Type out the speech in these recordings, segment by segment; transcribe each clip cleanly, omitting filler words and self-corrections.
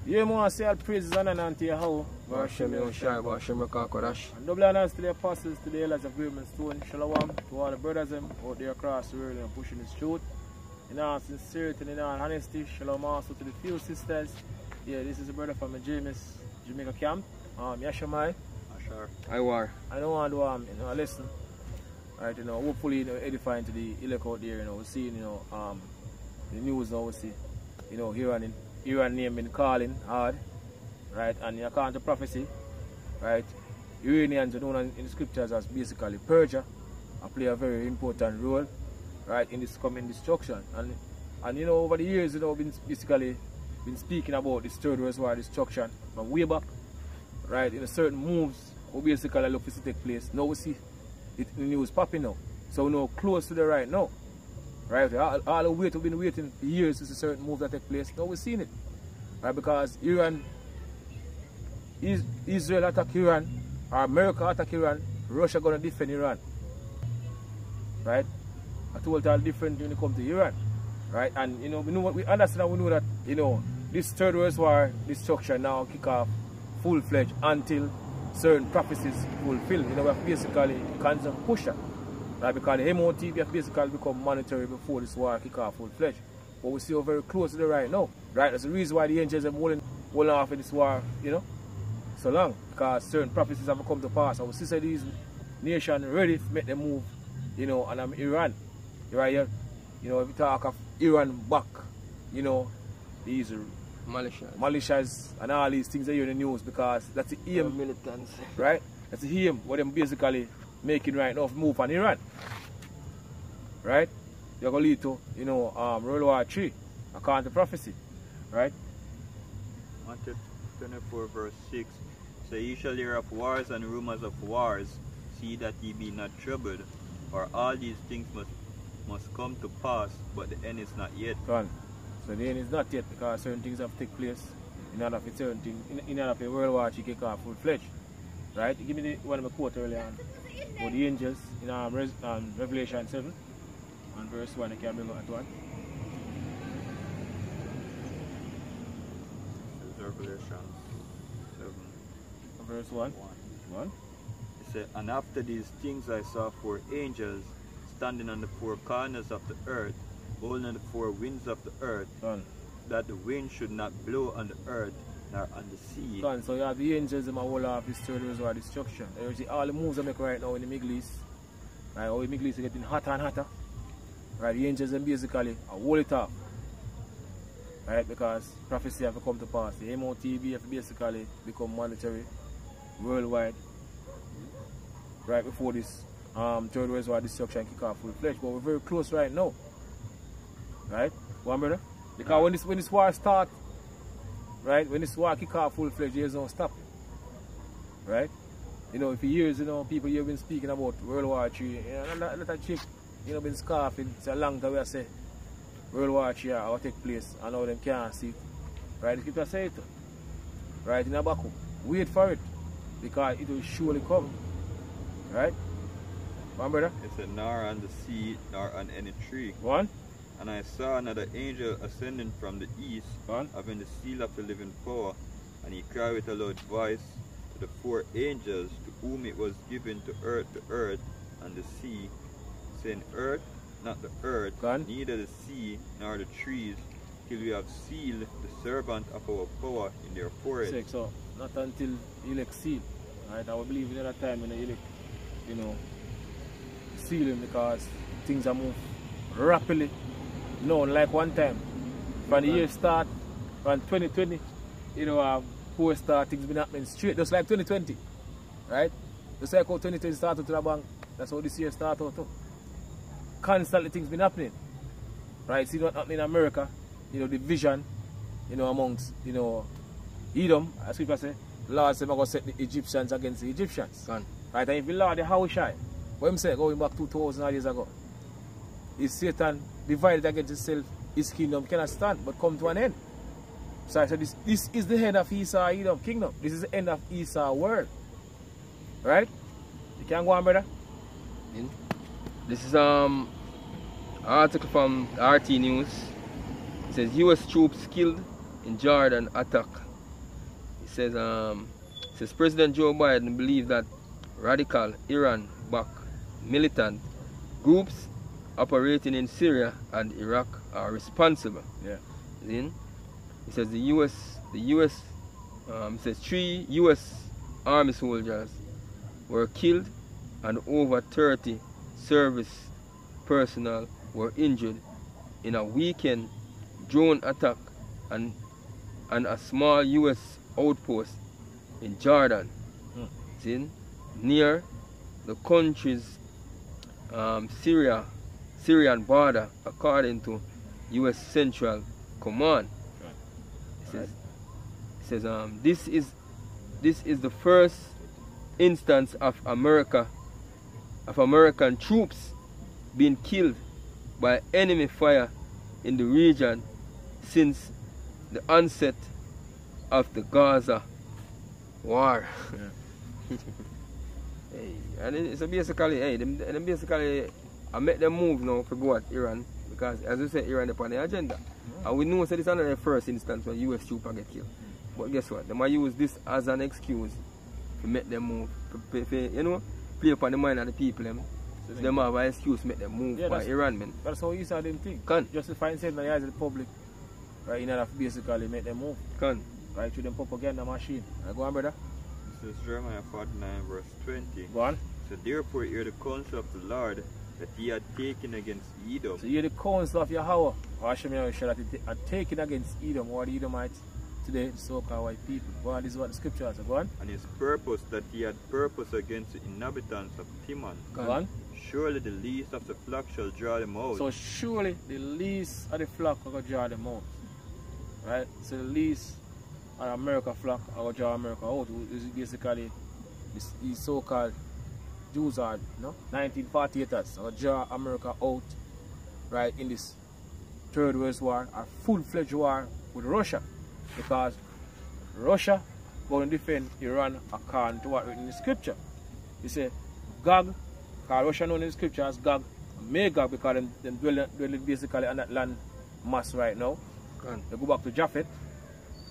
Yeah, man, say all praises and honor unto your how. Hashem Yoshai, Hashem Kodash. And double honors to the apostles, to the elders of Great Stone. Shalom to all the brothers them out there across the world and pushing this truth. In all sincerity and in all honesty. Shalom also to the few sisters. Yeah, this is a brother from James, Jamaica camp. Yashamai. Ashar. I war. I don't want to listen. Right, hopefully edifying to the elect out there, we're seeing, the news now we see, Iran name been calling hard, right, and according to prophecy, right, Iranians are known in the scriptures as basically Persia, and play a very important role, right, in this coming destruction. And over the years, been basically been speaking about this third world war destruction from way back, right, in certain moves, we basically look to take place. Now we see it in the news popping now. So we know close to the right now. Right? All the wait we've been waiting for years to see certain moves that take place. Now we're seeing it. Right? Because Israel attack Iran, or America attack Iran, Russia gonna defend Iran. Right? I told all different when it comes to Iran. Right? And we understand and we know that this third world war destruction now kick off full-fledged until certain prophecies fulfilled. We have basically constant push that. Right, because the MOT we have basically become mandatory before this war kick off full-fledged. But we see how very close to the right now. Right? That's the reason why the angels are holding off in this war, so long. Because certain prophecies have come to pass. And we see these nations ready to make them move, and I'm Iran. Right here, if you talk of Iran back, these militias and all these things that you in the news, because that's the aim, militants. Right? That's the aim what them basically making right now move on Iran. Right? They're going to lead to, World War III, according to prophecy. Right? Matthew 24 verse 6. So ye shall hear of wars and rumors of wars. See that ye be not troubled, for all these things must come to pass, but the end is not yet. Gone. So the end is not yet, because certain things have to take place in order for certain things, in order for World War III kick off full-fledged. Right? Give me one of my quote earlier on about the angels in Revelation 7 and verse 1. I can bring out that one. Revelation 7 verse 1. One. It said, and after these things I saw 4 angels standing on the 4 corners of the earth, holding the 4 winds of the earth, that the wind should not blow on the earth nor on the sea. So you have the angels in my whole of this third world war destruction. You see all the moves I make right now in the Middle East. Right, how the Middle East is getting hotter and hotter. Right, the angels are basically hold it up. Right, because prophecy have to come to pass. The MOTB have to basically become mandatory worldwide. Right before this third world war destruction kick off full-fledged. But we're very close right now. Right? One brother? Because when this war starts, right, when this war kick off full-fledged, there's no stop. Right? For years, people here have been speaking about World War III. A lot of chick, been scarfing. It's a long time we say World War III will take place and now them can't see it. Right? The scripture say it. Right? In Abaku. Wait for it. Because it will surely come. Right? One brother? It said, nor on the sea, nor on any tree. One. And I saw another angel ascending from the east, having the seal of the living power, and he cried with a loud voice to the 4 angels to whom it was given to earth the earth and the sea, saying, earth, not the earth, neither the sea nor the trees, till we have sealed the servant of our power in their foreheads. So not until elect seal. Right? I will believe in that time when the elect, sealing, because things are moving rapidly. No, like one time, from the year start, from 2020, poor start, things been happening straight, just like 2020, right? Just like how 2020 started to the bank, that's how this year started too. Constantly things been happening, right? See what happening in America, division, amongst, Edom, as people say, Lord said, I'm going to set the Egyptians against the Egyptians. Right? And if you Lord the Hawashai, what I'm saying, going back 2,000 years ago, is Satan divided against himself, his kingdom cannot stand, but come to an end. So I said, this is the end of Esau Edom kingdom. This is the end of Esau world. Right? You can go on, brother. This is an article from RT News. It says US troops killed in Jordan attack says President Joe Biden believes that radical Iran-backed militant groups operating in Syria and Iraq are responsible. Yeah. Then he says says 3 U.S. Army soldiers were killed and over 30 service personnel were injured in a weekend drone attack and a small U.S. outpost in Jordan, near the country's Syrian border, according to U.S. Central Command. It says this is the first instance of American troops being killed by enemy fire in the region since the onset of the Gaza war. Yeah. Hey, and it's basically, them basically, I make them move now to go at Iran, because as you say, Iran is on the agenda. And we know that this is not the first instance when US troops get killed. But guess what? They might use this as an excuse to make them move. You know, play upon the mind of the people. Them have an excuse to make them move by Iran, man. That's how you saw them think. Can. Justifying saying in the eyes of the public, right, in order to basically make them move. Can. Right, through them propaganda machine. Right, go on, brother. This is Jeremiah 49 verse 20. Go on. So therefore hear the counsel of the Lord that he had taken against Edom. So hear the counsel of Yahweh, or Hashem Yahushua, that he had taken against Edom, or the Edomites, today, the so-called white people. Go on, this is what the scripture has. Go on. And his purpose that he had purpose against the inhabitants of Timon. Go on. Surely the least of the flock shall draw them out. So surely the least of the flock will draw them out. Right? So the least of America flock will draw America out. This is basically these so-called Jews are, 1948ers will draw America out, right, in this Third World War, a full-fledged war with Russia. Because Russia going to defend Iran according to what written in the scripture. You say GOG, because Russia known in the scripture as GOG Magog, because them dwelling basically on that land mass right now. They go back to Japhet,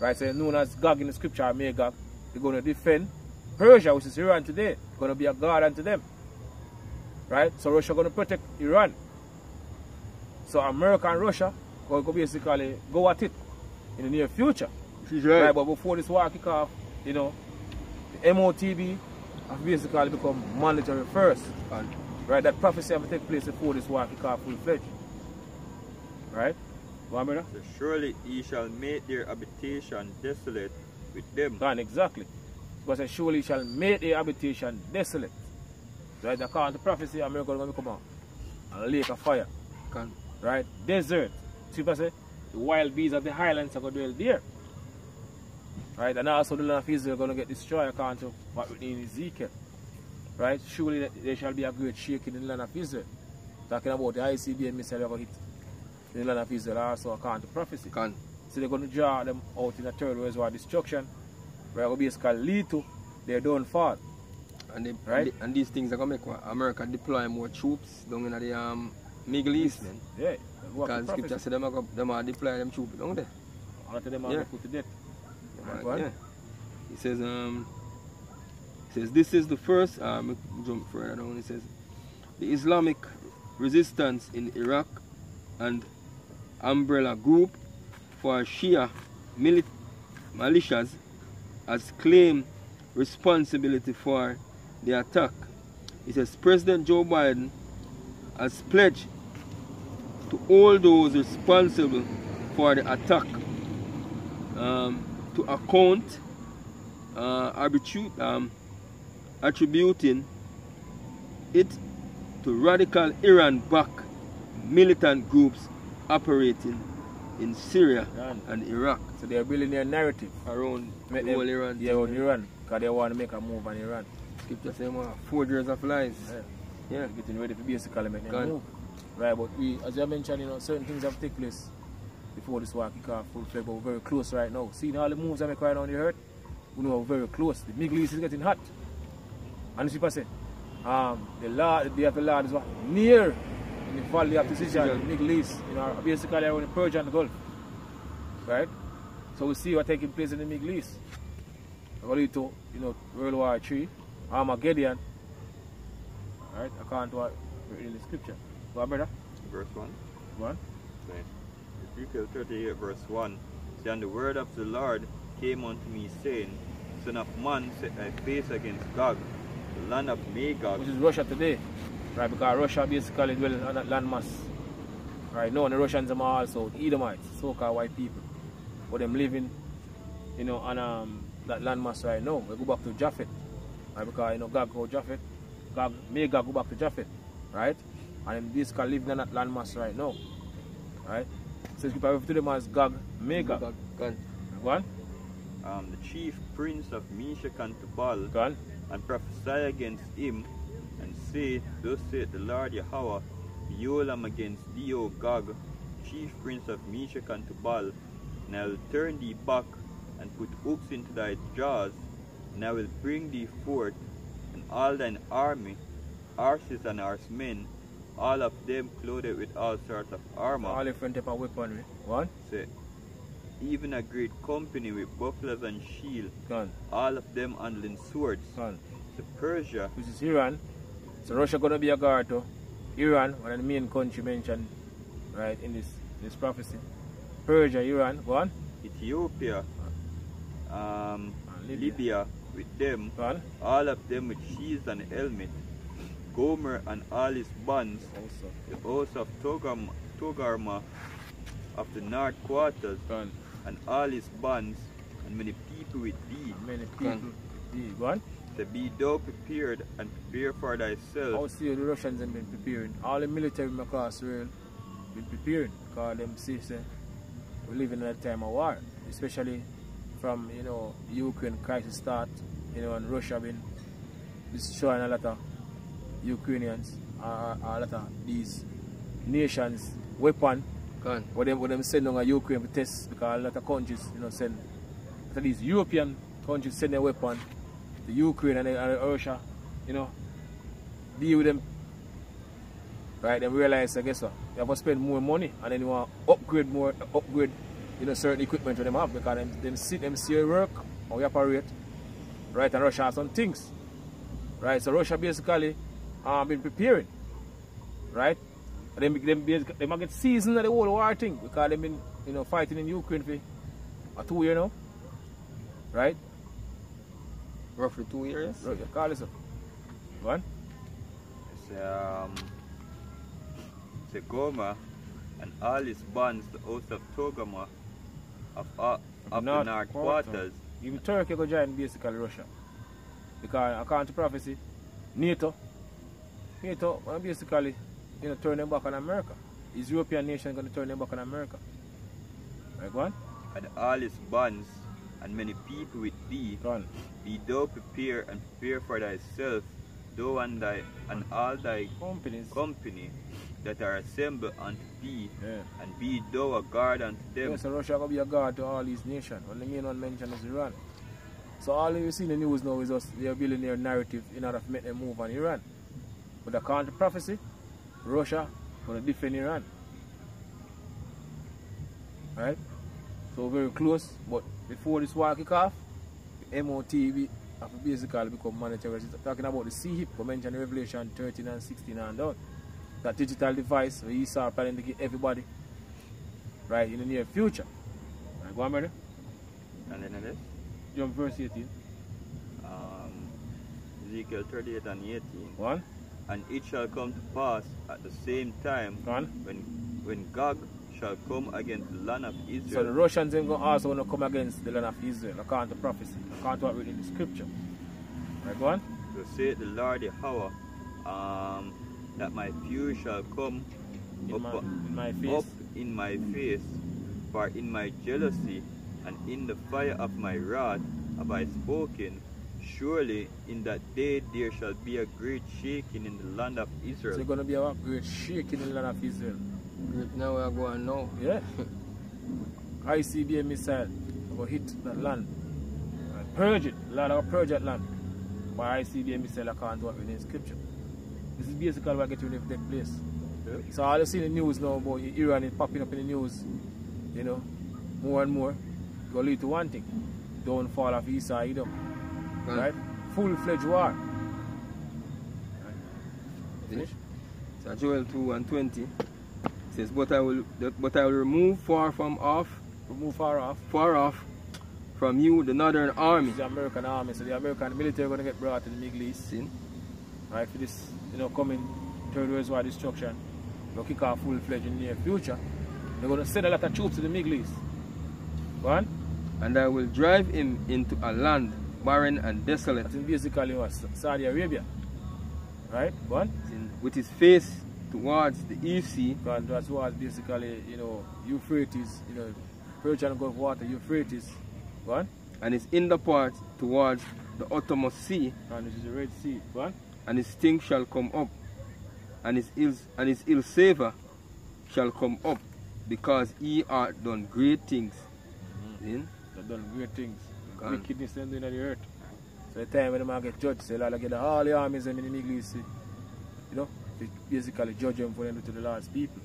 right? So known as GOG in the scripture, Magog. They're going to defend Persia, which is Iran today. Going to be a guard unto them, right? So Russia going to protect Iran. So America and Russia going to basically go at it in the near future. Right, but before this war kick off, the MOTB have basically become mandatory first. Right, that prophecy have to take place before this war kick off full-fledged. Right? Go on, brother. So surely he shall make their habitation desolate with them. Gone, exactly. Because surely he shall make their habitation desolate. Right, according to prophecy, America is going to become a lake of fire. Right? Desert. See what I say? The wild beasts of the highlands are going to dwell there. Right? And also the land of Israel is going to get destroyed according to what we in Ezekiel. Right? Surely there shall be a great shaking in the land of Israel. Talking about the ICBM missile going to hit in the land of Israel also according to prophecy. So they're going to draw them out in a Third World War destruction, where it will basically lead to their downfall. And these things are going to make America deploy more troops down in the Middle East, man. Yeah. Because the scripture said them are deploy them troops down there. All of them are put to death. Yeah. It says this is the first jump further down. It says the Islamic resistance in Iraq and umbrella group for Shia militias has claimed responsibility for the attack. It says President Joe Biden has pledged to all those responsible for the attack to account, attributing it to radical Iran-backed militant groups operating in Syria and Iraq. So they are building their narrative around the whole Iran. Yeah, around Iran, because they want to make a move on Iran. Scripture says 4 years of lies. Yeah, getting ready to basically make them move. Right, but we, as you mentioned, certain things have taken place before this war kick off full-fledged, but we're very close right now. Seeing all the moves that make right now on the earth, we know we're very close. The Middle East is getting hot. And as people say, the day of the Lord is near in the valley of decision in the Middle East, basically around the Persian Gulf. Right? So we see what's taking place in the Middle East. It will lead to, you know, World War III, Armageddon. Alright, according to what written in the scripture. Go on, brother. Verse 1. Go on. Ezekiel 38 verse 1. See, and the word of the Lord came unto me, saying, Son of man, set thy face against GOG, the land of Magog. Which is Russia today. Right, because Russia basically dwells on that landmass. Right, now the Russians are also Edomites, so-called white people. But them living, you know, on that landmass right now. We go back to Japhet. Right, because, you know, GOG go Japhet. GOG, Magog go back to Japhet. Right? And them basically living on that landmass right now. Right? So you can refer to them as GOG Magog. Go on. The chief prince of Meshach and Tubal, Go on. and prophesy against him, and say, Thus saith the Lord Yahweh, Behold, I am against thee, O GOG, chief prince of Meshach and Tubal, and I will turn thee back, and put hooks into thy jaws, and I will bring thee forth, and all thine army, horses and horsemen, all of them clothed with all sorts of armor. All different type of weaponry. One. Say, even a great company with bucklers and shields, Gone. all of them handling swords. Gone. So Persia, Which is Iran. So Russia gonna be a guard to Iran, one of the main country mentioned right in this prophecy. Persia, Iran, go on. Ethiopia, Libya with them, Go on. all of them with shields and helmet. Gomer and all his bands, Also. the host of Togarma of the north quarters, Go on. and all his bands, and many people with thee. Many people. Go on. To be thou prepared, and prepare for thyself. How see the Russians have been preparing. All the military across the world been preparing because them see say we live in a time of war. Especially from, you know, Ukraine crisis start, you know, and Russia been destroying a lot of Ukrainians, a lot of these nations weapon. What them send on a Ukraine to test because a lot of countries, you know, send a lot of these European countries send their weapon to Ukraine and Russia, you know, deal with them. Right, then realize, I guess what, you have to spend more money and then you want to upgrade, you know, certain equipment to them have because them see your work, how you operate. Right, and Russia has some things. Right, so Russia basically been preparing. Right? And they might get seasoned of the whole war thing because they've been, you know, fighting in Ukraine for 2 years now. Right? Roughly 2 years. Right, you call this up. Go on. It's Gomer and all his bands, the host of Togarma of the north quarters. Even Turkey go join basically Russia. Because according to prophecy, NATO basically, you know, turn them back on America. Is European nation going to turn them back on America? Right, go on. And all his bands, and many people with thee. Go on. Be thou prepare and prepare for thyself, thou and all thy company that are assembled unto thee, and be thou a guard unto them. Yes, so Russia will be a guard to all these nations. When the main one mentioned is Iran. So all you see in the news now is us, they are building their narrative in order to make them move on Iran. But according to prophecy, Russia will defend Iran. Right? So very close, but before this war kick off, the MOTV have to basically become monetary. Talking about the CHIP, we mentioned Revelation 13 and 16 and down. That digital device where Esau planning to give everybody right in the near future. Right, go on, brother. And then this? Jump verse 18. Ezekiel 38 and 18. One. And it shall come to pass at the same time when GOG shall come against the land of Israel. So the Russians are also going to come against the land of Israel, according to prophecy, according to what written in the scripture. Right, go on. So saith the Lord Yahweh, that my fury shall come up in my face, for in my jealousy and in the fire of my wrath have I spoken. Surely in that day there shall be a great shaking in the land of Israel. So there's going to be a great shaking in the land of Israel. Now we are going now. Yeah. ICBM missile will hit that land. And purge it. The Lord will purge that land by ICBM missile according to what written in scripture. This is basically what getting ready to take place. Yeah. So all you see in the news now about Iran is popping up in the news, you know, more and more. It will lead to one thing. downfall of Esau Edom. Right? Full-fledged war. Finish? So Joel 2:20 says, but I will remove far off from you the northern army. It's the American army, so the American military are going to get brought to the Middle East. See? Right, for this, coming Third World War destruction. They'll kick off full-fledged in the near future. They're going to send a lot of troops to the Middle East. One. And I will drive him into a land barren and desolate. That's basically what? Saudi Arabia. Right? One. With his face towards the east sea. And that's what basically, Euphrates, Persian Gulf water, Euphrates. One. And his inner part towards the uttermost sea. And this is the Red Sea. One. And his stink shall come up, and his ill savour shall come up, because he hath done great things. They've done great things. Wickedness in the earth. So the time when they get judged, they like get all the armies in the Middle East, to basically judge them for them to the Lord's people.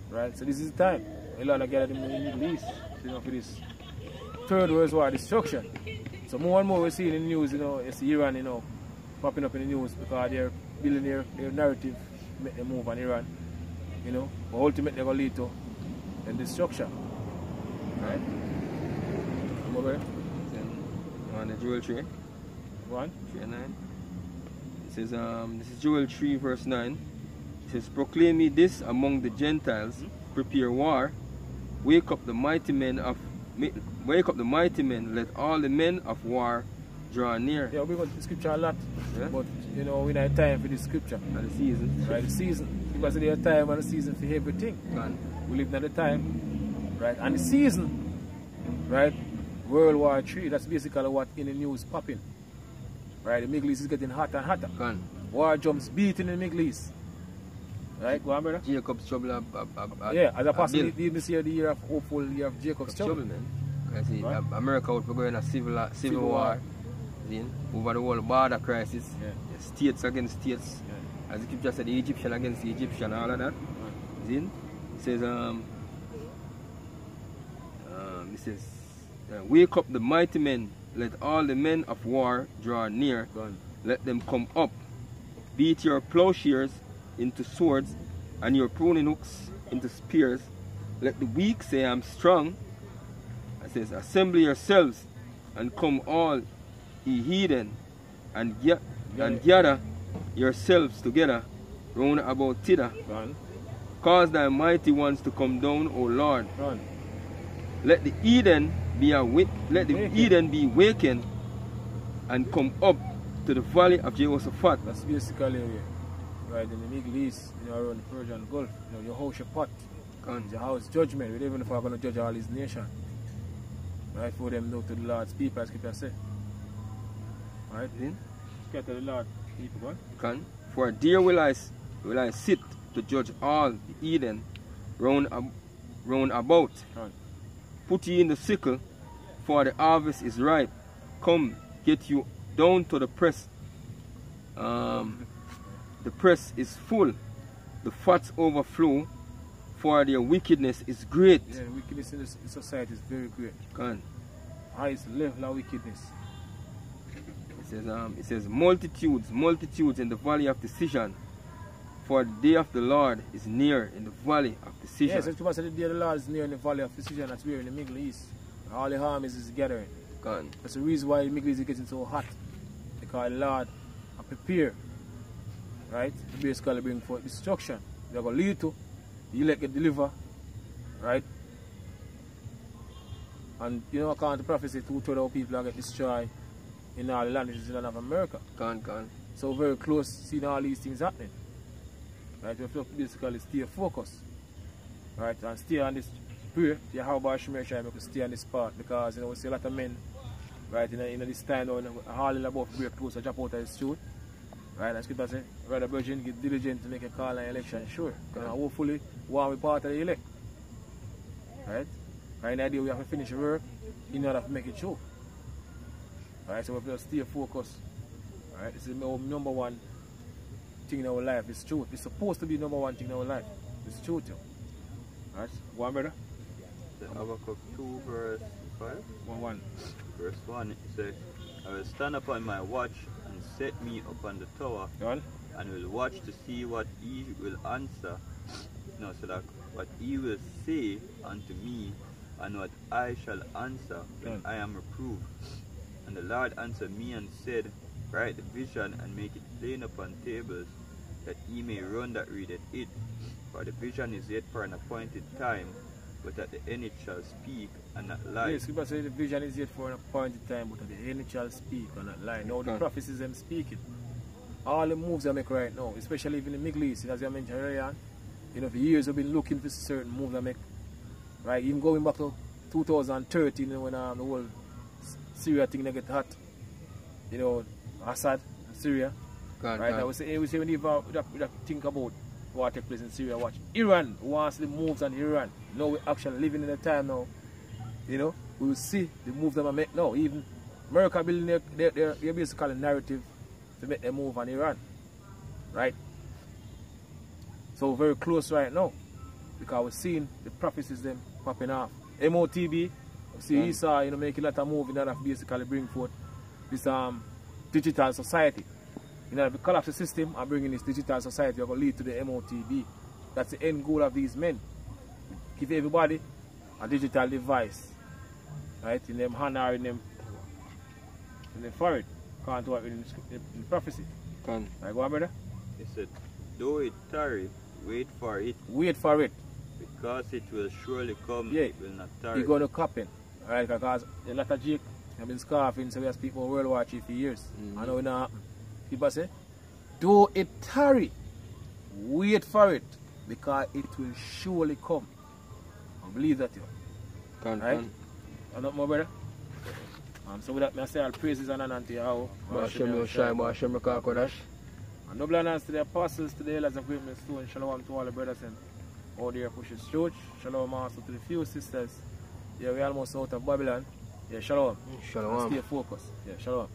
Right? So this is the time. A lot of get them in the Middle East, for this Third World War destruction. So more and more we see in the news, it's Iran, popping up in the news because they're building their narrative, make them move on Iran, but ultimately they're going to lead to destruction. Right? Come over there. On the Joel 3. 1. 3 and 9. It says, this is Joel 3 verse 9. It says, proclaim ye this among the Gentiles, prepare war, wake up the mighty men, let all the men of war draw near. Yeah, we go to the scripture a lot, but we don't have time for the scripture. And the season. Right, the season. Because there's a time and a season for everything. We live in the time, right? And the season, right? World War III, that's basically what in the news popping. Right, the Middle East is getting hotter and hotter. War drums beating in the Middle East. Right, go on, brother. Jacob's trouble. Yeah, as a person, this year, the year of hopeful year of Jacob's trouble. Man. Right? America would be going a civil war. Over the whole border crisis, states against states, as the scripture said, the Egyptian against the Egyptian, all of that. It says, it says, wake up the mighty men, let all the men of war draw near, let them come up, beat your plowshares into swords, and your pruning hooks into spears. Let the weak say, I'm strong. It says, assemble yourselves, and come all ye heathen, and gather yourselves together round about thither. Cause thy mighty ones to come down, O Lord. Let the heathen be wakened and come up to the valley of Jehoshaphat. That's basically right in the Middle East, around the Persian Gulf. Your house, your pot, your house judgment. We don't even know if we're going to judge all these nations. Right, for them know to the Lord's people, as Scripture say. Right? Scatter the Lord people, for there will I sit to judge all the heathen round about. Put ye in the sickle, for the harvest is ripe. Come, get you down to the press. The press is full, the fats overflow, for their wickedness is great. Yeah, wickedness in the society is very great. Highest level of wickedness. It says multitudes in the valley of decision, for the day of the Lord is near in the valley of decision. Yes, it's the day of the Lord is near in the valley of decision. That's where in the Middle East. All the armies is gathering. That's the reason why the Middle East is getting so hot. Because the Lord are prepared, right, to basically bring forth destruction. They're going to lead to the elect get delivered, right? And according to prophecy, 2/3 of people are get destroyed in all the lands of America. So very close seeing all these things happening. Right? We have to basically stay focused. Right? And stay on this prayer. You have about Shemeshai to stay on this part, because we see a lot of men, right, in this time now, hauling about break close to drop out of the street. Right? And Scripture says, rather virgin get diligent to make a call and election sure. Because hopefully one will be part of the elect. Right? Right now we have to finish the work in order to make it true. Alright, so we have to stay focused. Alright, this is our number one thing in our life. It's truth. It's supposed to be number one thing in our life. It's truth. Alright, go on, brother. Habakkuk 2 verse 5? 1. Verse 1, it says, I will stand upon my watch and set me upon the tower, Well, and will watch to see what he will answer. No, so that what he will say unto me, and what I shall answer when I am reproved. And the Lord answered me and said, write the vision and make it plain upon tables, that he may run that readeth it. For the vision is yet for an appointed time, but at the end it shall speak and not lie. yes, Scripture says the vision is yet for an appointed time, but at the end it shall speak and not lie. Now the prophecies them speaking. All the moves I make right now, especially even the Middle East, as I mentioned earlier, you know, for years I've been looking for certain moves I make. Right, even going back to 2013, you know, when the whole Syria thing they get hot. You know, Assad, Syria. God, right, God. I was saying when we think about what takes place in Syria, watch. Iran wants the moves on Iran. Now we're actually living in a time now, you know, we will see the moves that I make now. Even America building their basically narrative to make them move on Iran. Right? So very close right now. Because we're seeing the prophecies them popping off. MOTB, see Esau, you know, making a lot of moves that have basically bring forth this digital society. You know, if we collapse the system and bring in this digital society, we're going to lead to the MOTB. That's the end goal of these men. Give everybody a digital device, right, in them hand or in them forehead, according to what in the prophecy. Right, go on, brother? He said, though it tarry, wait for it. Wait for it. Because it will surely come, yeah. It will not tarry. It's going to happen. Right, because a lot of Jake have been scarfing, so we have speaking about World War III for years. I know it not happen. People say, though it tarry, wait for it, because it will surely come. I believe that, you know. Right? And not more, brother? So with that, I say all praises and honor unto Yahweh. And double honors to the apostles, to the elders of great stone. Shalom to all the brothers and all the pushes church. Shalom also to the few sisters. Yeah, we're almost out of Babylon. Yeah, shalom. Shalom. Stay focused. Yeah, shalom.